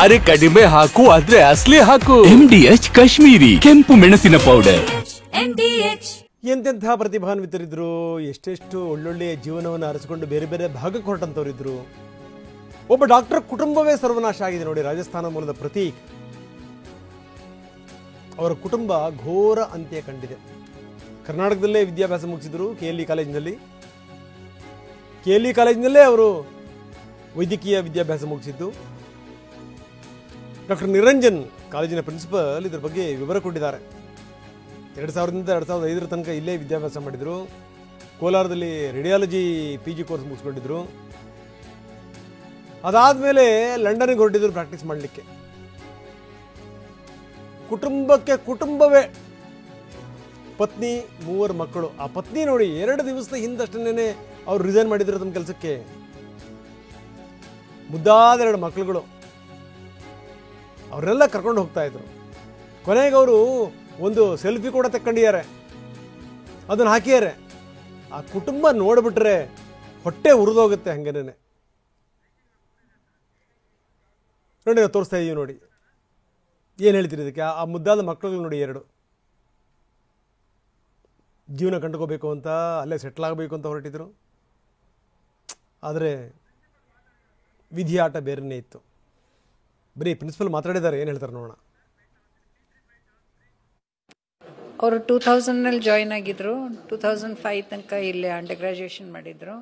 ಅರೆ ಕಡಿಮೆ ಹಾಕು ಆದ್ರೆ ಅಸಲಿ ಹಾಕು. MDH ಕಾಶ್ಮೀರಿ ಕೆಂಪು ಮೆಣಸಿನ ಪೌಡರ್. ಎಂತೆಂಥ ಪ್ರತಿಭಾನ್ವಿತರಿದ್ರು, ಎಷ್ಟೆಷ್ಟು ಒಳ್ಳೊಳ್ಳೆಯ ಜೀವನವನ್ನು ಅರಸಿಕೊಂಡು ಬೇರೆ ಬೇರೆ ಭಾಗಕ್ಕೆ ಹೊರಟಂತವರಿದ್ರು. ಒಬ್ಬ ಡಾಕ್ಟರ್ ಕುಟುಂಬವೇ ಸರ್ವನಾಶ ಆಗಿದೆ ನೋಡಿ. ರಾಜಸ್ಥಾನ ಮೂಲದ ಪ್ರತೀಕ್, ಅವರ ಕುಟುಂಬ ಘೋರ ಅಂತ್ಯ ಕಂಡಿದೆ. ಕರ್ನಾಟಕದಲ್ಲೇ ವಿದ್ಯಾಭ್ಯಾಸ ಮುಗಿಸಿದ್ರು. KLE ಕಾಲೇಜಿನಲ್ಲೇ ಅವರು ವೈದ್ಯಕೀಯ ವಿದ್ಯಾಭ್ಯಾಸ ಮುಗಿಸಿದ್ದು. ಡಾಕ್ಟರ್ ನಿರಂಜನ್ ಕಾಲೇಜಿನ ಪ್ರಿನ್ಸಿಪಲ್ ಇದ್ರ ಬಗ್ಗೆ ವಿವರ ಕೊಟ್ಟಿದ್ದಾರೆ. 2000ರಿಂದ 2005 ತನಕ ಇಲ್ಲೇ ವಿದ್ಯಾಭ್ಯಾಸ ಮಾಡಿದರು. ಕೋಲಾರದಲ್ಲಿ ರೇಡಿಯಾಲಜಿ PG ಕೋರ್ಸ್ ಮುಗಿಸ್ಕೊಂಡಿದ್ರು. ಅದಾದಮೇಲೆ ಲಂಡನ್ಗೆ ಹೊರಟಿದ್ರು ಪ್ರಾಕ್ಟೀಸ್ ಮಾಡಲಿಕ್ಕೆ. ಕುಟುಂಬಕ್ಕೆ ಕುಟುಂಬವೇ, ಪತ್ನಿ 3 ಮಕ್ಕಳು. ಆ ಪತ್ನಿ ನೋಡಿ 2 ದಿವಸದ ಹಿಂದಷ್ಟೇನೆ ಅವ್ರು ರಿಸೈನ್ ಮಾಡಿದ್ರು ತಮ್ಮ ಕೆಲಸಕ್ಕೆ. ಮುದ್ದಾದ 2 ಮಕ್ಕಳುಗಳು, ಅವರೆಲ್ಲ ಕರ್ಕೊಂಡು ಹೋಗ್ತಾ ಇದ್ರು. ಕೊನೆಗೆ ಅವರು ಒಂದು ಸೆಲ್ಫಿ ಕೂಡ ತಕ್ಕೊಂಡಿದ್ದಾರೆ, ಅದನ್ನು ಹಾಕಿದ್ದಾರೆ. ಆ ಕುಟುಂಬ ನೋಡ್ಬಿಟ್ರೆ ಹೊಟ್ಟೆ ಉರಿದೋಗುತ್ತೆ. ಹಂಗೇನೆ ನೋಡಿ, ನಾವು ತೋರಿಸ್ತಾ ಇದೀವಿ ನೋಡಿ. ಏನು ಹೇಳ್ತೀರಿ ಇದಕ್ಕೆ? ಆ ಮುದ್ದಾದ ಮಕ್ಕಳುಗಳು ನೋಡಿ, 2 ಜೀವನ ಕಂಡುಕೋಬೇಕು ಅಂತ ಅಲ್ಲೇ ಸೆಟ್ಲ್ ಆಗಬೇಕು ಅಂತ ಹೊರಟಿದ್ರು. ಆದರೆ ವಿಧಿ ಆಟ ಬೇರೆಯೇ ಇತ್ತು. ಬರೀ ಪ್ರಿನ್ಸಿಪಲ್ ಮಾತಾಡಿದ್ದಾರೆ, ಏನು ಹೇಳ್ತಾರೆ ನೋಡೋಣ. ಅವರು 2000ನಲ್ಲಿ ಜಾಯ್ನ್ ಆಗಿದ್ರು. 2005 ತನಕ ಇಲ್ಲೇ ಅಂಡರ್ ಗ್ರ್ಯಾಜುಯೇಷನ್ ಮಾಡಿದರು.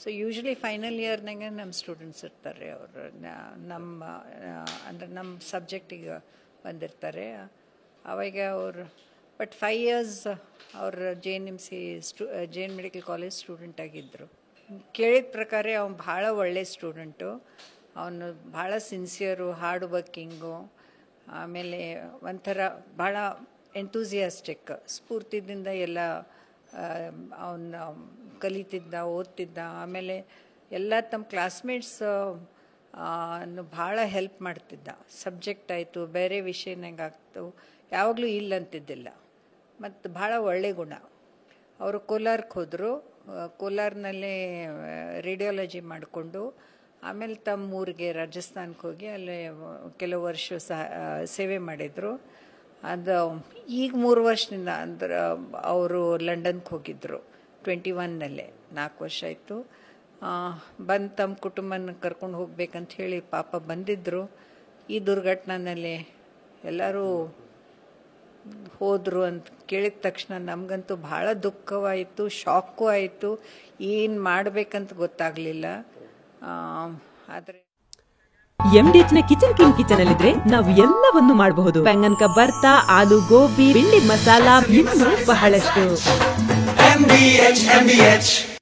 ಸೊ ಯೂಶ್ವಲಿ ಫೈನಲ್ ಇಯರ್ನಾಗೆ ನಮ್ಮ ಸ್ಟೂಡೆಂಟ್ಸ್ ಇರ್ತಾರೆ. ಅವರು ನಮ್ಮ ಸಬ್ಜೆಕ್ಟಿಗೆ ಬಂದಿರ್ತಾರೆ. ಅವಾಗ ಅವರು ಬಟ್ 5 years ಅವರು JNMC Jain medical college student ಆಗಿದ್ದರು. ಕೇಳಿದ ಪ್ರಕಾರ ಅವನು ಭಾಳ ಒಳ್ಳೆ ಸ್ಟೂಡೆಂಟು. ಅವನು ಭಾಳ ಸಿನ್ಸಿಯರು, ಹಾರ್ಡ್ ವರ್ಕಿಂಗು, ಆಮೇಲೆ ಒಂಥರ ಭಾಳ ಎಂತೂಸಿಯಾಸ್ಟಿಕ್, ಸ್ಫೂರ್ತಿದಿಂದ ಎಲ್ಲ ಅವನು ಕಲಿತಿದ್ದ, ಓದ್ತಿದ್ದ. ಆಮೇಲೆ ಎಲ್ಲ ತಮ್ಮ ಕ್ಲಾಸ್ಮೇಟ್ಸ್ ಭಾಳ ಹೆಲ್ಪ್ ಮಾಡ್ತಿದ್ದ. ಸಬ್ಜೆಕ್ಟ್ ಆಯಿತು, ಬೇರೆ ವಿಷಯನಾಗ ಆಗ್ತು, ಯಾವಾಗಲೂ ಇಲ್ಲ ಅಂತಿದ್ದಿಲ್ಲ. ಮತ್ತು ಭಾಳ ಒಳ್ಳೆ ಗುಣ. ಅವರು ಕೋಲಾರಕ್ಕೆ ಹೋದರು. ಕೋಲಾರ್ನಲ್ಲೇ ರೇಡಿಯಾಲಜಿ ಮಾಡಿಕೊಂಡು ಆಮೇಲೆ ತಮ್ಮ ಊರಿಗೆ ರಾಜಸ್ಥಾನಕ್ಕೆ ಹೋಗಿ ಅಲ್ಲಿ ಕೆಲವು ವರ್ಷ ಸೇವೆ ಮಾಡಿದರು. ಅದು ಈಗ 3 ವರ್ಷದಿಂದ ಅಂದ್ರೆ ಅವರು ಲಂಡನ್ಗೆ ಹೋಗಿದ್ದರು 21ನಲ್ಲೇ. 4 ವರ್ಷ ಆಯಿತು. ಬಂದು ತಮ್ಮ ಕುಟುಂಬನ ಕರ್ಕೊಂಡು ಹೋಗ್ಬೇಕಂತ ಹೇಳಿ ಪಾಪ ಬಂದಿದ್ದರು. ಈ ದುರ್ಘಟನೆಯಲ್ಲಿ ಎಲ್ಲರೂ ಹೋದರು ಅಂತ ಕೇಳಿದ ತಕ್ಷಣ ನಮಗಂತೂ ಭಾಳ ದುಃಖವಾಯಿತು, ಶಾಕು ಆಯಿತು. ಏನು ಮಾಡಬೇಕಂತ ಗೊತ್ತಾಗಲಿಲ್ಲ. ಆದರೆ MDH ನ ಕಿಚನ್ ಅಲ್ಲಿದ್ರೆ ನಾವು ಎಲ್ಲವನ್ನು ಮಾಡಬಹುದು. ಬೆಂಗನ್ ಕಾ ಬರ್ತಾ, ಆಲೂ ಗೋಬಿ, ಭಿಂಡಿ ಮಸಾಲಾ, ಇನ್ನೂ ಬಹಳಷ್ಟು.